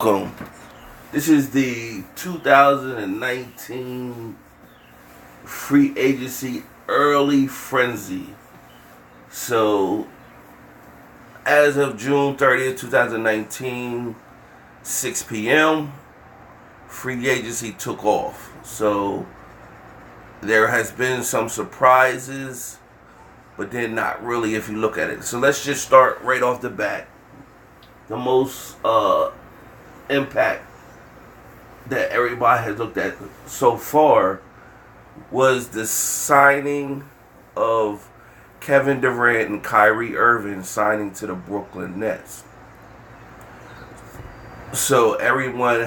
welcome. This is the 2019 free agency early frenzy. So, as of June 30th, 2019, 6 p.m., free agency took off. So, there has been some surprises, but then not really if you look at it. So, let's just start right off the bat. The most impact that everybody has looked at so far was the signing of Kevin Durant and Kyrie Irving signing to the Brooklyn Nets. So everyone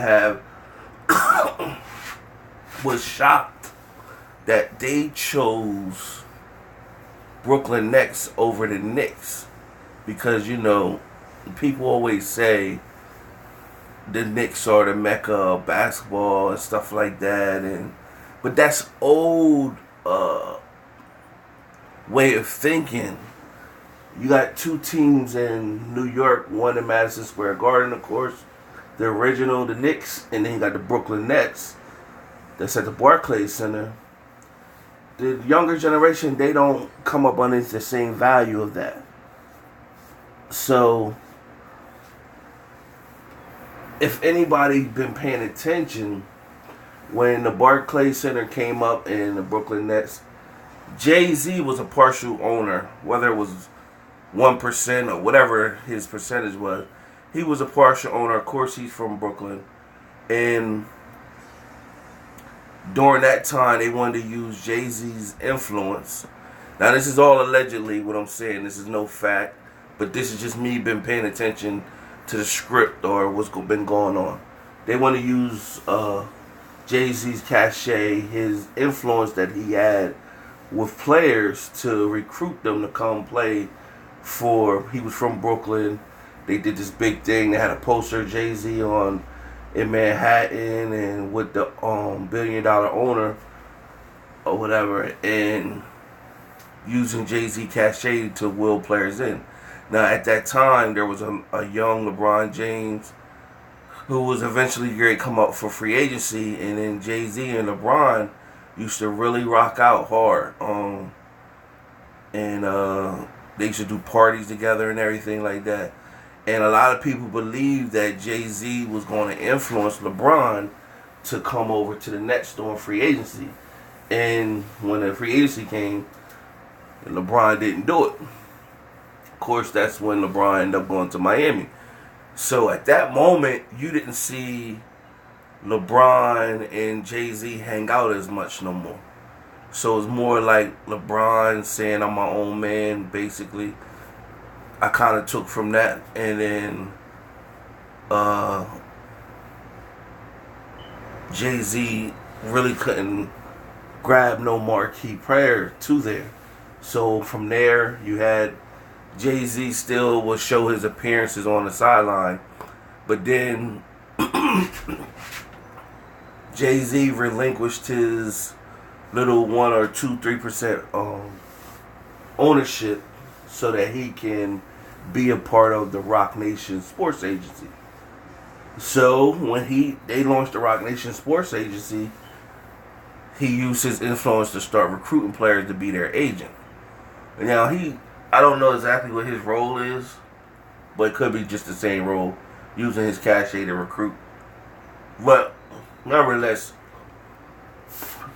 was shocked that they chose Brooklyn Nets over the Knicks because, people always say the Knicks are the mecca of basketball and stuff like that, but that's old way of thinking. You got two teams in New York, one in Madison Square Garden, of course, the original, the Knicks, and then you got the Brooklyn Nets that's at the Barclays Center. The younger generation, they don't come up underneath the same value of that. So, if anybody been paying attention, when the Barclays Center came up in the Brooklyn Nets, Jay-Z was a partial owner, whether it was 1% or whatever his percentage was. He was a partial owner. Of course, he's from Brooklyn. And during that time, they wanted to use Jay-Z's influence. Now, this is all allegedly what I'm saying. This is no fact. But this is just me been paying attention to the script or what's been going on. They want to use Jay-Z's cachet, his influence that he had with players to recruit them to come play for. He was from Brooklyn. They did this big thing. They had a poster of Jay-Z on in Manhattan and with the $1 billion owner or whatever, and using Jay-Z cachet to will players in. Now, at that time, there was a young LeBron James who was eventually going to come up for free agency, and then Jay-Z and LeBron used to really rock out hard. And they used to do parties together and everything like that. And a lot of people believed that Jay-Z was going to influence LeBron to come over to the Nets during free agency. And when the free agency came, LeBron didn't do it. Of course, that's when LeBron ended up going to Miami. So at that moment, you didn't see LeBron and Jay-Z hang out as much no more. So it's more like LeBron saying, I'm my own man, basically. I kind of took from that. And then Jay-Z really couldn't grab no marquee player to there. So from there, you had Jay-Z still will show his appearances on the sideline, but then Jay-Z relinquished his little 1 or 2, 3% ownership so that he can be a part of the Roc Nation Sports Agency. So when they launched the Roc Nation Sports Agency, he used his influence to start recruiting players to be their agent. Now I don't know exactly what his role is, but it could be just the same role, using his cachet to recruit. But nevertheless,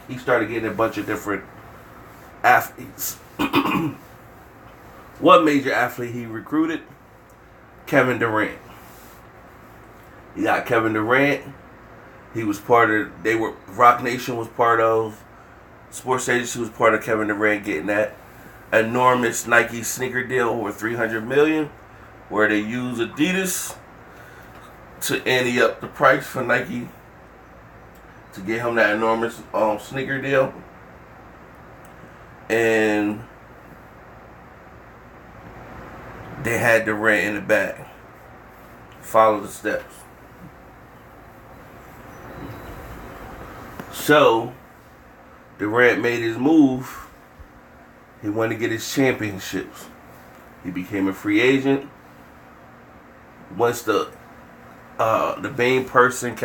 he started getting a bunch of different athletes. What major athlete he recruited? Kevin Durant. He got Kevin Durant. He was Roc Nation was part of, Sports Agency was part of Kevin Durant getting that enormous Nike sneaker deal over $300 million, where they use Adidas to ante up the price for Nike to get him that enormous sneaker deal. And they had Durant in the back. Follow the steps. So Durant made his move. He wanted to get his championships. He became a free agent. Once the the main person,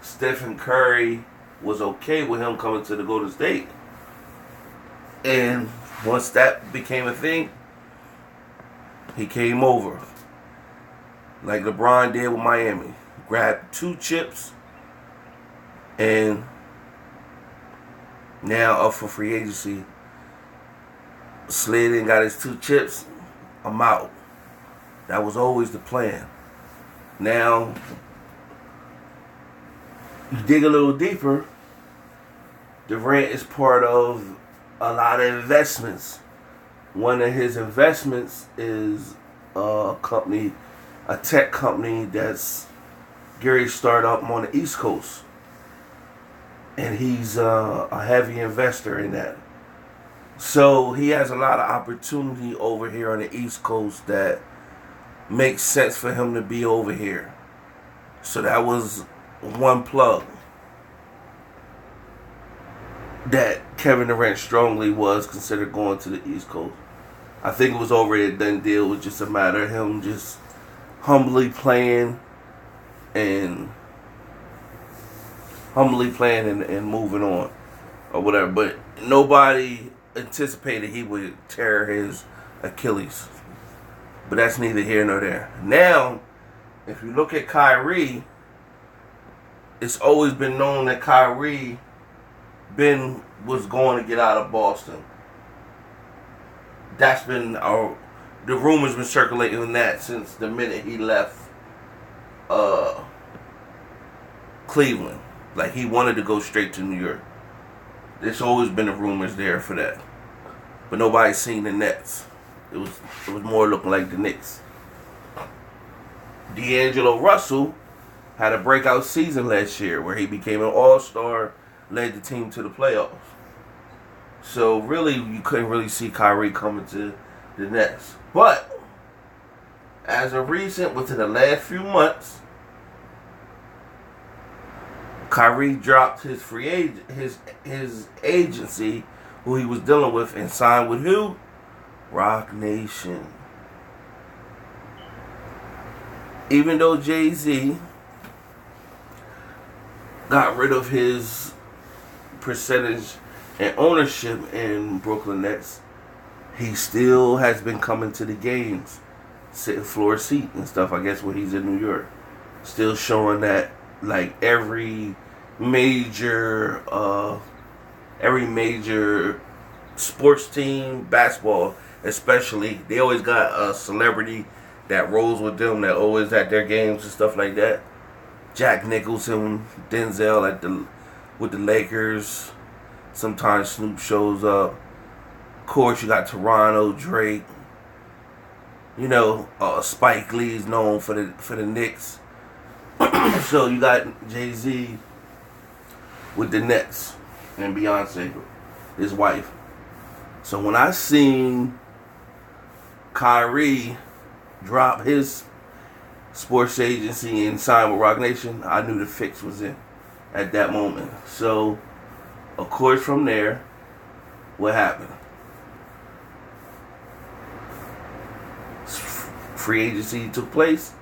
Stephen Curry, was okay with him coming to the Golden State. And once that became a thing, he came over. Like LeBron did with Miami. Grabbed 2 chips and now up for free agency. Slid in, got his 2 chips. I'm out. That was always the plan. Now, you dig a little deeper, Durant is part of a lot of investments. One of his investments is a tech company that's Gary started up on the East Coast. And he's a heavy investor in that. So he has a lot of opportunity over here on the East Coast that makes sense for him to be over here. So that was one plug that Kevin Durant strongly was considered going to the East Coast. I think it was already a done deal. It was just a matter of him just humbly playing and moving on or whatever. But nobody anticipated he would tear his Achilles. But that's neither here nor there. Now, if you look at Kyrie, it's always been known that Kyrie was going to get out of Boston. That's been the rumors been circulating on that since the minute he left Cleveland. Like he wanted to go straight to New York. There's always been the rumors there for that. But nobody's seen the Nets. It was more looking like the Knicks. D'Angelo Russell had a breakout season last year where he became an all-star, led the team to the playoffs. So really, you couldn't really see Kyrie coming to the Nets. But as of recent, within the last few months, Kyrie dropped his his agency, who he was dealing with, and signed with who? Rock Nation. Even though Jay-Z got rid of his percentage and ownership in Brooklyn Nets, he still has been coming to the games, sitting floor seat and stuff, I guess, when he's in New York. Still showing that, like, every major sports team, basketball especially, they always got a celebrity that rolls with them, that always at their games and stuff like that. Jack Nicholson, Denzel with the Lakers. Sometimes Snoop shows up. Of course, you got Toronto, Drake. You know, Spike Lee's known for the Knicks. So you got Jay-Z with the Nets and Beyonce, his wife. So when I seen Kyrie drop his sports agency and sign with Rock Nation, I knew the fix was in at that moment. So, of course, from there, what happened? Free agency took place.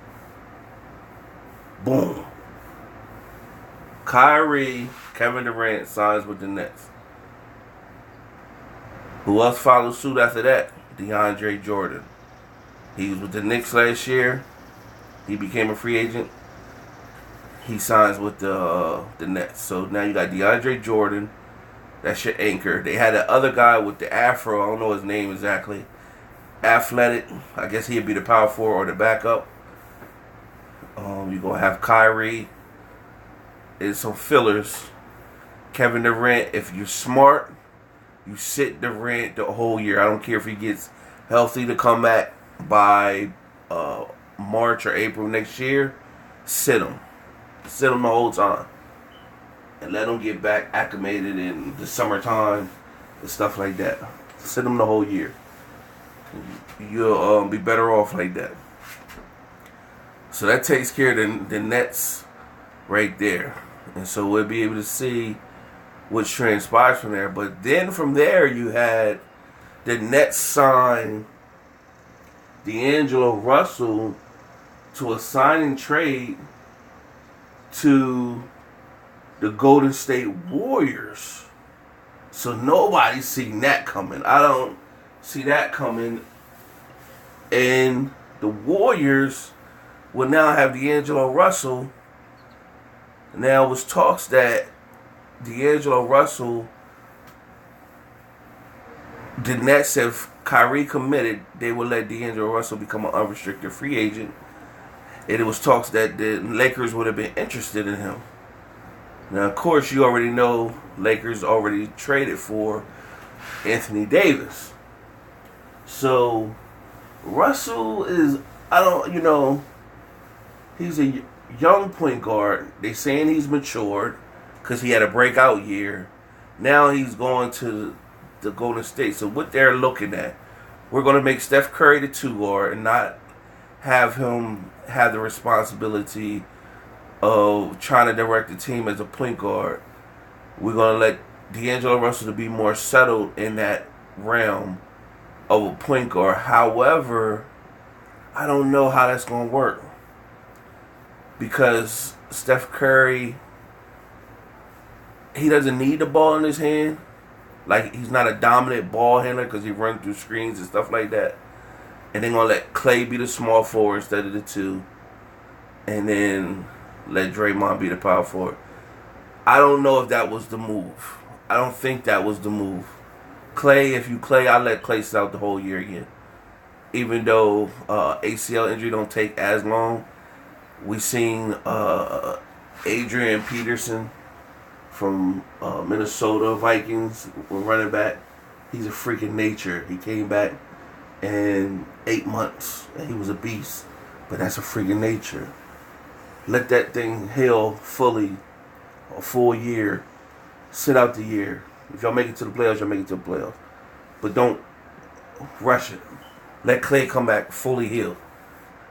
Boom. Kevin Durant signs with the Nets. Who else followed suit after that? DeAndre Jordan. He was with the Knicks last year. He became a free agent. He signs with the Nets. So now you got DeAndre Jordan. That's your anchor. They had the other guy with the afro. I don't know his name exactly. Athletic. I guess he'd be the power forward or the backup. You're going to have Kyrie and some fillers. Kevin Durant, if you're smart, you sit Durant the whole year. I don't care if he gets healthy to come back by March or April next year. Sit him. Sit him the whole time. And let him get back acclimated in the summertime and stuff like that. Sit him the whole year. You'll be better off like that. So that takes care of the Nets right there. And so we'll be able to see what transpires from there. But then from there, you had the Nets sign D'Angelo Russell to a signing trade to the Golden State Warriors. So nobody's seen that coming. I don't see that coming. And the Warriors will now have D'Angelo Russell. Now was talks that D'Angelo Russell, the Nets, if Kyrie committed, they would let D'Angelo Russell become an unrestricted free agent. And it was talks that the Lakers would have been interested in him. Now, of course, you already know Lakers already traded for Anthony Davis. So, Russell is, he's a young point guard. They saying he's matured because he had a breakout year. Now he's going to the Golden State. So what they're looking at, we're going to make Steph Curry the 2 guard and not have him have the responsibility of trying to direct the team as a point guard. We're going to let D'Angelo Russell to be more settled in that realm of a point guard. However, I don't know how that's going to work because Steph Curry, he doesn't need the ball in his hand. Like, he's not a dominant ball handler because he runs through screens and stuff like that. And they're going to let Clay be the small forward instead of the 2. And then let Draymond be the power forward. I don't know if that was the move. I don't think that was the move. Clay, if you Clay, I let Clay sit out the whole year again. Even though ACL injury don't take as long. We seen Adrian Peterson from Minnesota Vikings, running back. He's a freaking nature. He came back in 8 months and he was a beast. But that's a freaking nature. Let that thing heal fully, a full year. Sit out the year. If y'all make it to the playoffs, y'all make it to the playoffs. But don't rush it. Let Clay come back fully healed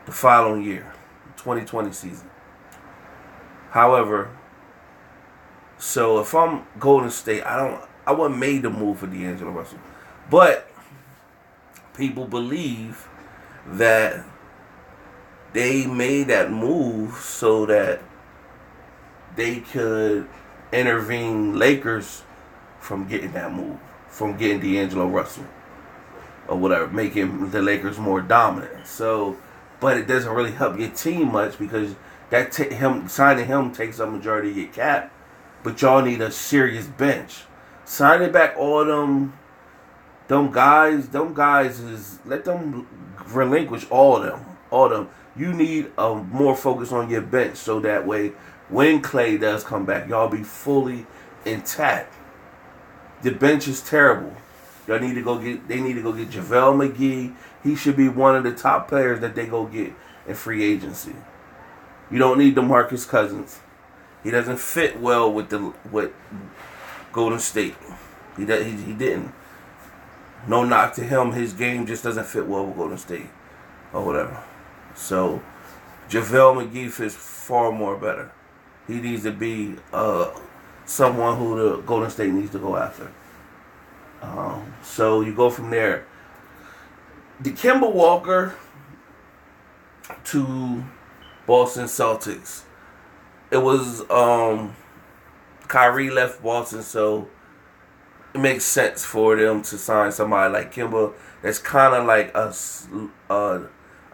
the following year, 2020 season. However, so if I'm Golden State, I wasn't made to move for D'Angelo Russell. But people believe that they made that move so that they could intervene Lakers from getting that move, from getting D'Angelo Russell or whatever, making the Lakers more dominant. So, but it doesn't really help your team much because signing him takes up majority of your cap. But y'all need a serious bench. Signing back all them guys is, let them relinquish all of them. You need a more focus on your bench so that way when Clay does come back, y'all be fully intact. The bench is terrible. They need to go get JaVale McGee. He should be one of the top players that they go get in free agency. You don't need DeMarcus Cousins. He doesn't fit well with Golden State. He didn't. No knock to him. His game just doesn't fit well with Golden State or whatever. So JaVale McGee fits far more better. He needs to be someone who the Golden State needs to go after. So you go from there. The Kemba Walker to Boston Celtics. It was Kyrie left Boston, so it makes sense for them to sign somebody like Kemba. That's kind of like a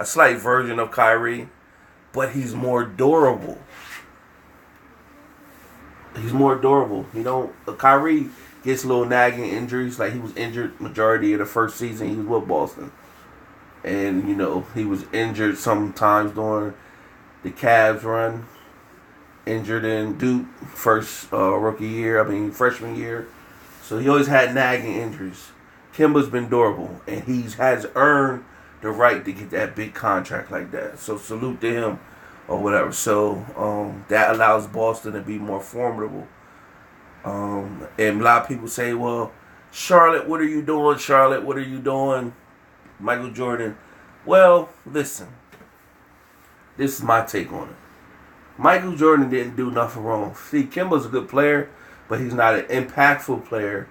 slight version of Kyrie, but he's more durable. Kyrie gets little nagging injuries. Like, he was injured majority of the first season he was with Boston. And, he was injured sometimes during the Cavs run. Injured in Duke first freshman year. So he always had nagging injuries. Kemba's been durable, and he has earned the right to get that big contract like that. So salute to him or whatever. So that allows Boston to be more formidable. And a lot of people say, well, Charlotte, what are you doing? Charlotte, what are you doing? Michael Jordan. Well, listen. This is my take on it. Michael Jordan didn't do nothing wrong. See, Kemba's a good player, but he's not an impactful player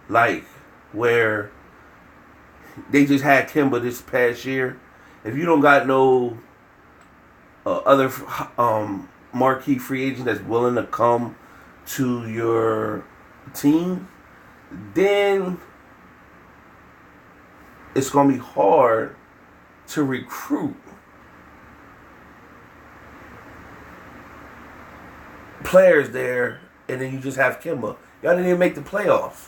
like where they just had Kemba this past year. If you don't got no other marquee free agent that's willing to come to your team, then it's going to be hard to recruit players there, and then you just have Kemba. Y'all didn't even make the playoffs.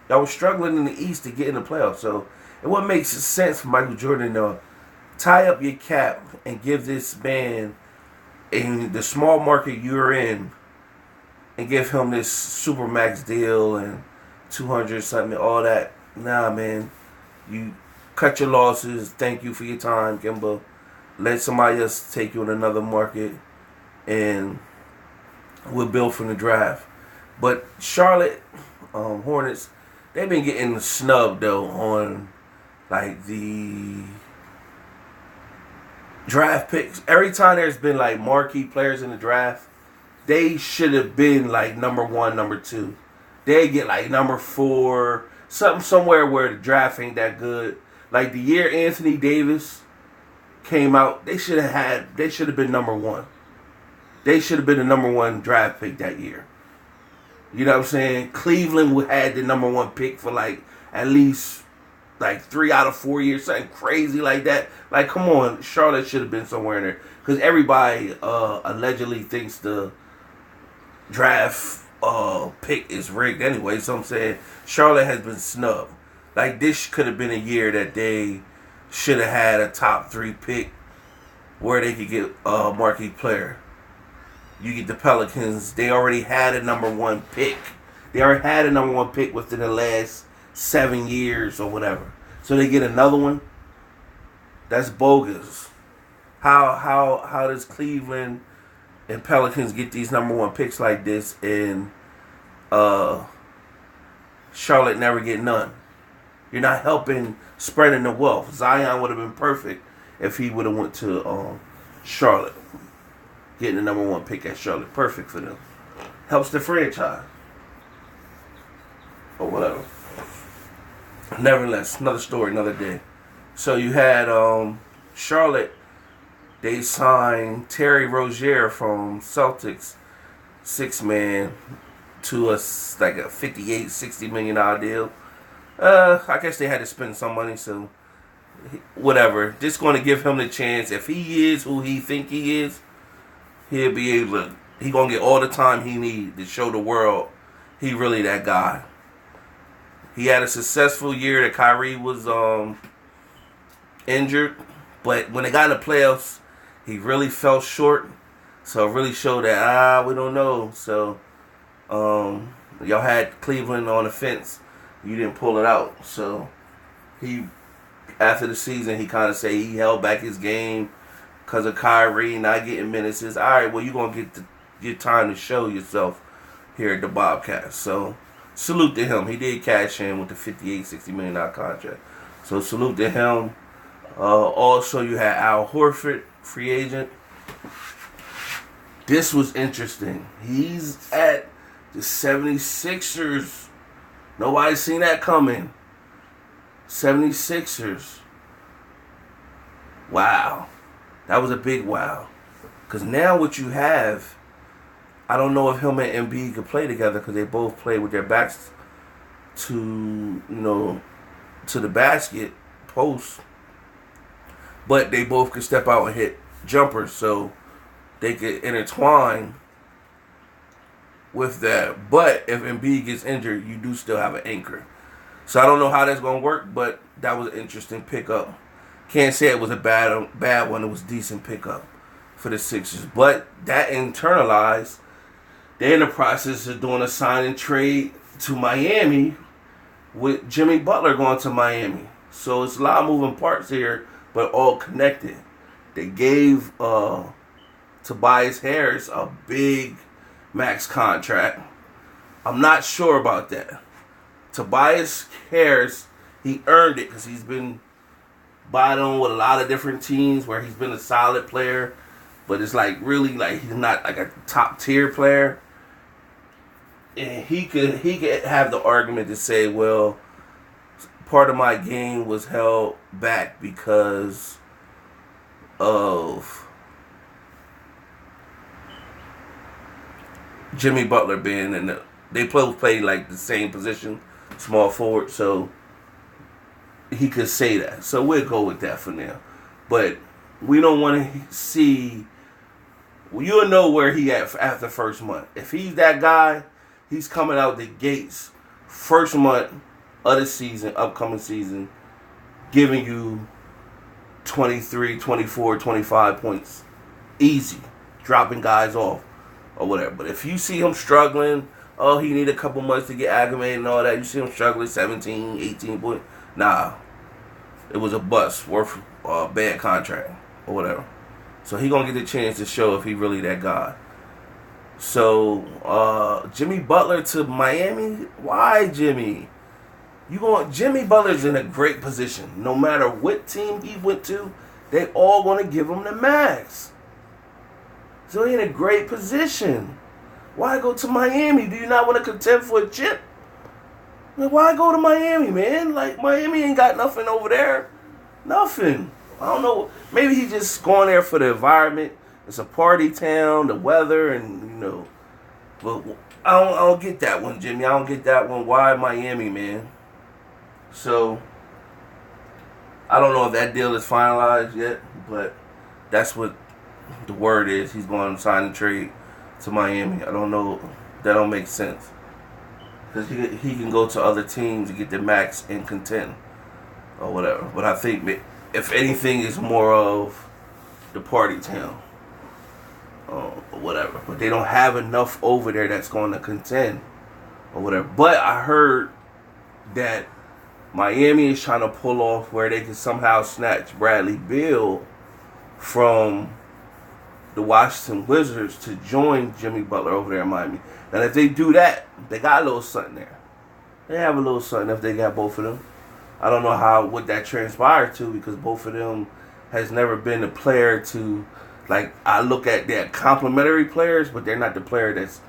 Y'all were struggling in the East to get in the playoffs. So, and what makes sense for Michael Jordan to tie up your cap and give this man in the small market you're in, and give him this super max deal and 200 something, all that. Nah, man, you cut your losses. Thank you for your time, Kemba. Let somebody else take you in another market, and we'll build from the draft. But Charlotte Hornets, they've been getting snubbed though on like the draft picks. Every time there's been like marquee players in the draft, they should have been like number 1, number 2. They get like number 4, somewhere where the draft ain't that good. Like the year Anthony Davis came out, they should have been number 1. They should have been the number 1 draft pick that year. You know what I'm saying? Cleveland had the number 1 pick for like at least like 3 out of 4 years, something crazy like that. Like, come on, Charlotte should have been somewhere in there, because everybody allegedly thinks the draft pick is rigged anyway. So I'm saying Charlotte has been snubbed. Like, this could have been a year that they should have had a top 3 pick where they could get a marquee player. You get the Pelicans. They already had a number 1 pick. They already had a number 1 pick within the last 7 years or whatever. So they get another one. That's bogus. How does Cleveland and Pelicans get these number 1 picks like this, and Charlotte never get none? You're not helping spreading the wealth. Zion would have been perfect if he would have went to Charlotte. Getting the number 1 pick at Charlotte. Perfect for them. Helps the franchise. Or whatever. Nevertheless, another story, another day. So you had Charlotte. They signed Terry Rozier from Celtics, 6-man, to like a $58-60 million deal. I guess they had to spend some money, so whatever. Just going to give him the chance. If he is who he think he is, he'll be able to. He gonna get all the time he need to show the world he really that guy. He had a successful year that Kyrie was injured, but when they got in the playoffs, he really fell short. So it really showed that we don't know. So y'all had Cleveland on the fence. You didn't pull it out. So he, after the season, he kind of said he held back his game because of Kyrie not getting minutes. All right, well, you're going to get your time to show yourself here at the Bobcats. So salute to him. He did cash in with the $58-60 million contract. So salute to him. Also, you had Al Horford, free agent. This was interesting. He's at the 76ers. Nobody's seen that coming. 76ers. Wow. That was a big wow. Because now what you have, I don't know if him and Embiid could play together, because they both play with their backs to, to the basket post. But they both could step out and hit jumpers, so they could intertwine with that. But if Embiid gets injured, you do still have an anchor. So I don't know how that's going to work, but that was an interesting pickup. Can't say it was a bad one. It was a decent pickup for the Sixers. But that internalized, they're in the process of doing a sign and trade to Miami with Jimmy Butler going to Miami. So it's a lot of moving parts here, but all connected. They gave Tobias Harris a big max contract. I'm not sure about that. Tobias Harris, he earned it because he's been battling with a lot of different teams where he's been a solid player, but it's like really like he's not like a top tier player. And he could have the argument to say, well, part of my game was held back because of Jimmy Butler being in they both play like the same position, small forward, so he could say that. So we'll go with that for now. But we don't want to see. You'll know where he at after first month. If he's that guy, he's coming out the gates first month of the season, upcoming season, giving you 23, 24, 25 points. Easy. Dropping guys off or whatever. But if you see him struggling, oh, he need a couple months to get acclimated and all that, you see him struggling 17, 18 points, nah. It was a bust, worth a bad contract or whatever. So he gonna get the chance to show if he really that guy. So Jimmy Butler to Miami? Why Jimmy? Jimmy Butler's in a great position. No matter what team he went to, they all gonna give him the max. So he's in a great position. Why go to Miami? Do you not want to contend for a chip? Why go to Miami, man? Like, Miami ain't got nothing over there. Nothing. I don't know. Maybe he just going there for the environment. It's a party town, the weather, and, But I don't get that one, Jimmy. I don't get that one. Why Miami, man? So, I don't know if that deal is finalized yet, but that's what the word is. He's going to sign the trade to Miami. I don't know. That don't make sense. Because he can go to other teams and get the max and contend or whatever. But I think, if anything, it's more of the party town or whatever. But they don't have enough over there that's going to contend or whatever. But I heard that Miami is trying to pull off where they can somehow snatch Bradley Beal from the Washington Wizards to join Jimmy Butler over there in Miami. And if they do that, they got a little something there. They have a little something if they got both of them. I don't know what that transpired to, because both of them has never been a player to, like, I look at their complementary players, but they're not the player that's,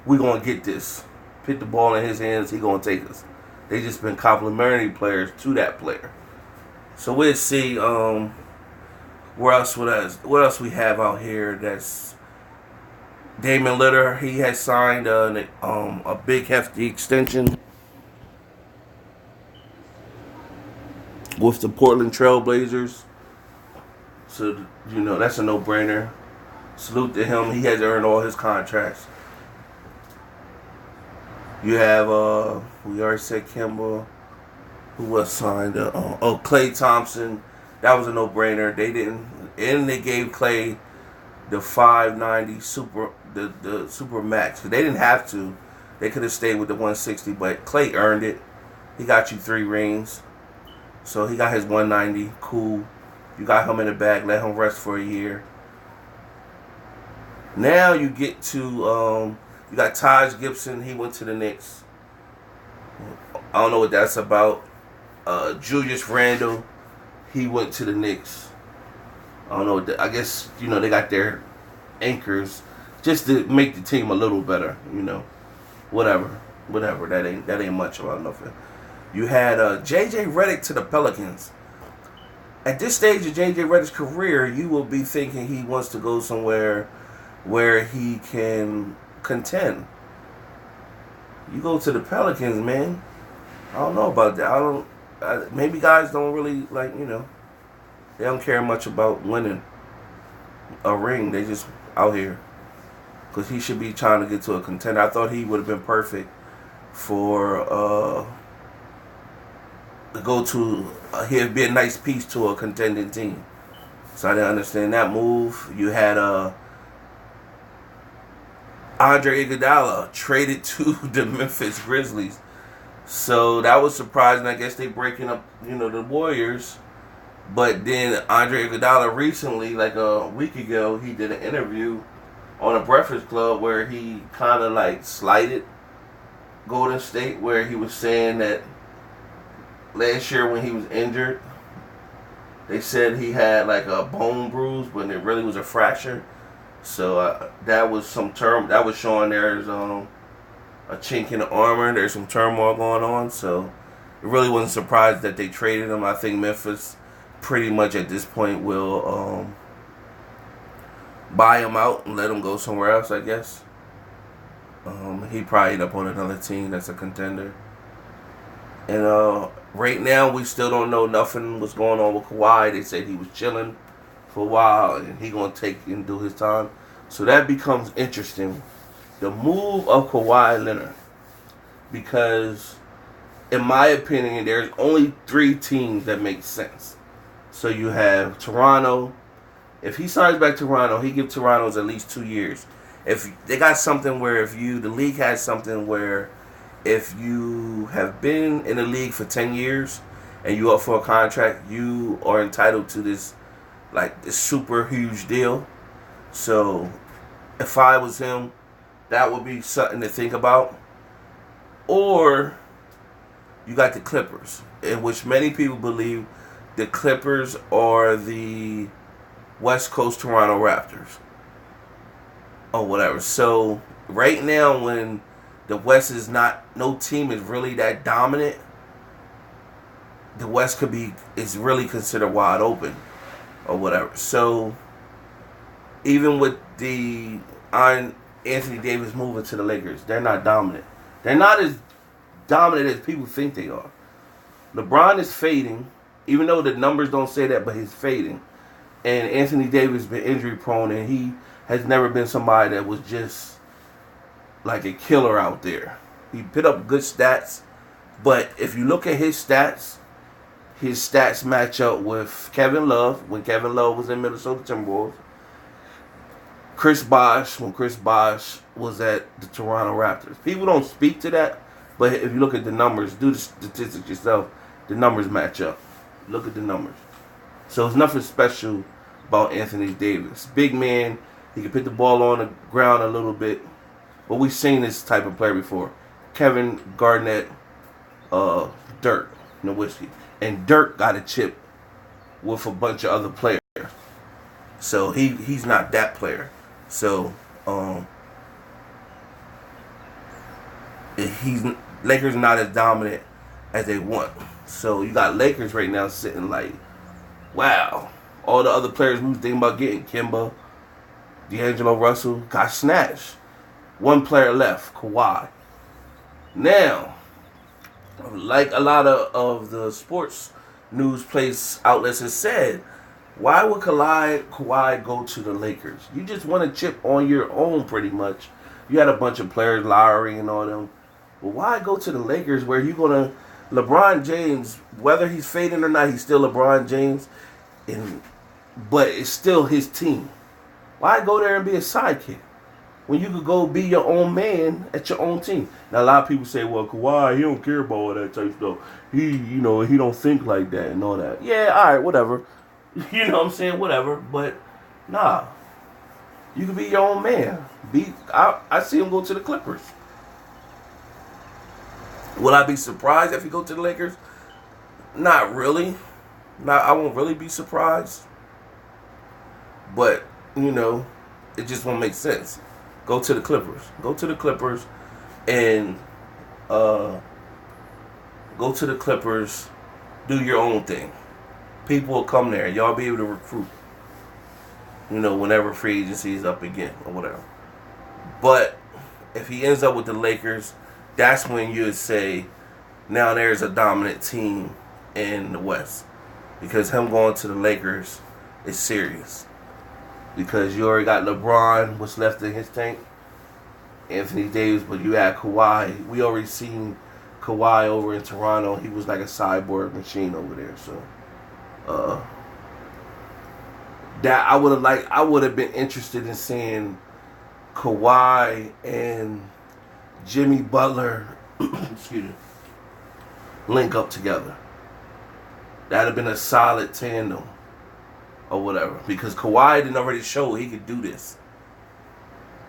we going to get this. Put the ball in his hands, he going to take us. They just been complementary players to that player. So we'll see what else we have out here. That's Damian Lillard. He has signed a big hefty extension with the Portland Trail Blazers. So, that's a no-brainer. Salute to him. He has earned all his contracts. You have, we already said Kemba. Who was signed? Klay Thompson. That was a no-brainer. They gave Klay the $590 the super max. They didn't have to. They could have stayed with the 160, but Klay earned it. He got you 3 rings. So he got his 190. Cool. You got him in the bag. Let him rest for a year. Now you get to, you got Taj Gibson. He went to the Knicks. I don't know what that's about. Julius Randle. He went to the Knicks. I don't know. I guess, they got their anchors just to make the team a little better, Whatever. That ain't much about nothing. You had J.J. Redick to the Pelicans. At this stage of J.J. Redick's career, you will be thinking he wants to go somewhere where he can contend. You go to the Pelicans, man. I don't know about that. Maybe guys don't really, they don't care much about winning a ring. They just out here. Because he should be trying to get to a contender. I thought he would have been perfect for to go to, he'd be a nice piece to a contending team. So I didn't understand that move. You had Andre Iguodala traded to the Memphis Grizzlies. So that was surprising. I guess they breaking up, the Warriors. But then Andre Iguodala recently, like a week ago, he did an interview on a Breakfast Club where he kind of slighted Golden State, where he was saying that last year when he was injured, they said he had a bone bruise, but it really was a fracture. So that was some term that was showing there's a chink in the armor. There's some turmoil going on. So it really wasn't surprised that they traded him. I think Memphis pretty much at this point will buy him out and let him go somewhere else, I guess. He probably end up on another team that's a contender. And right now, we still don't know nothing what's going on with Kawhi. They said he was chilling for a while, and he gonna take and do his time. So that becomes interesting. The move of Kawhi Leonard, because in my opinion, there's only 3 teams that make sense. So you have Toronto. If he signs back to Toronto, he give Toronto's at least 2 years. If they got something where the league has something where if you have been in the league for 10 years and you up for a contract, you are entitled to this super huge deal. So if I was him, that would be something to think about. Or you got the Clippers, in which many people believe the Clippers are the West Coast Toronto Raptors or whatever. So right now, when the West is no team is really that dominant, the West is really considered wide open or whatever. So even with the Anthony Davis moving to the Lakers, they're not dominant. They're not as dominant as people think they are. LeBron is fading, even though the numbers don't say that, but he's fading. And Anthony Davis has been injury prone, and he has never been somebody that was just like a killer out there. He put up good stats, but if you look at his stats match up with Kevin Love when Kevin Love was in Minnesota Timberwolves, Chris Bosh when Chris Bosh was at the Toronto Raptors. People don't speak to that, but if you look at the numbers, do the statistics yourself, the numbers match up. Look at the numbers. So it's nothing special about Anthony Davis. Big man, he can put the ball on the ground a little bit. But we've seen this type of player before. Kevin Garnett, Dirk Nowitzki. And Dirk got a chip with a bunch of other players. So he's not that player. So Lakers not as dominant as they want. So you got Lakers right now sitting like, wow. All the other players we was thinking about getting, Kimba, D'Angelo Russell, got snatched. One player left, Kawhi. Now, like a lot of the sports news place outlets have said, why would Kawhi go to the Lakers? You just want a chip on your own, pretty much. You had a bunch of players, Lowry and all them. But why go to the Lakers where you're going to... LeBron James, whether he's fading or not, he's still LeBron James. But it's still his team. Why go there and be a sidekick when you could go be your own man at your own team? Now a lot of people say, well, Kawhi, he don't care about all that type of stuff. He don't think like that and all that. Yeah, all right, whatever. You know what I'm saying? Whatever. But nah, you can be your own man. I see him go to the Clippers. Will I be surprised if he go to the Lakers? Not really. I won't really be surprised. But, it just won't make sense. Go to the Clippers. Go to the Clippers and go to the Clippers. Do your own thing. People will come there. Y'all be able to recruit. Whenever free agency is up again or whatever. But if he ends up with the Lakers, that's when you would say, now there's a dominant team in the West. Because him going to the Lakers is serious. Because you already got LeBron, what's left in his tank, Anthony Davis, but you had Kawhi. We already seen Kawhi over in Toronto. He was like a cyborg machine over there. So, that I would have been interested in seeing Kawhi and Jimmy Butler, excuse me, link up together. That'd have been a solid tandem or whatever. Because Kawhi didn't already show he could do this.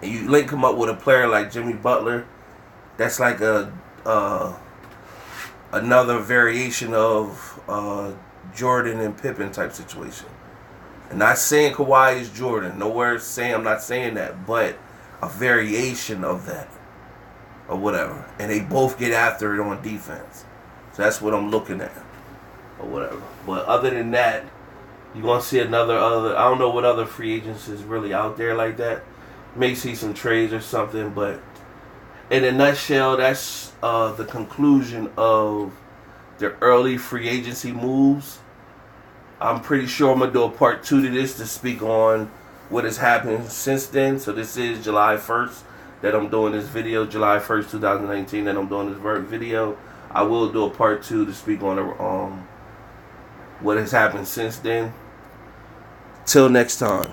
And you link him up with a player like Jimmy Butler, that's like another variation of Jordan and Pippen type situation. And not saying Kawhi is Jordan. Nowhere saying I'm not saying that, but a variation of that or whatever. And they both get after it on defense. So that's what I'm looking at or whatever. But other than that, you're going to see another I don't know what other free agents is really out there like that. You may see some trades or something, but in a nutshell, that's the conclusion of the early free agency moves. I'm pretty sure I'm going to do a part 2 to this to speak on what has happened since then. So this is July 1st that I'm doing this video. July 1st, 2019 that I'm doing this video. I will do a part 2 to speak on what has happened since then. Till next time.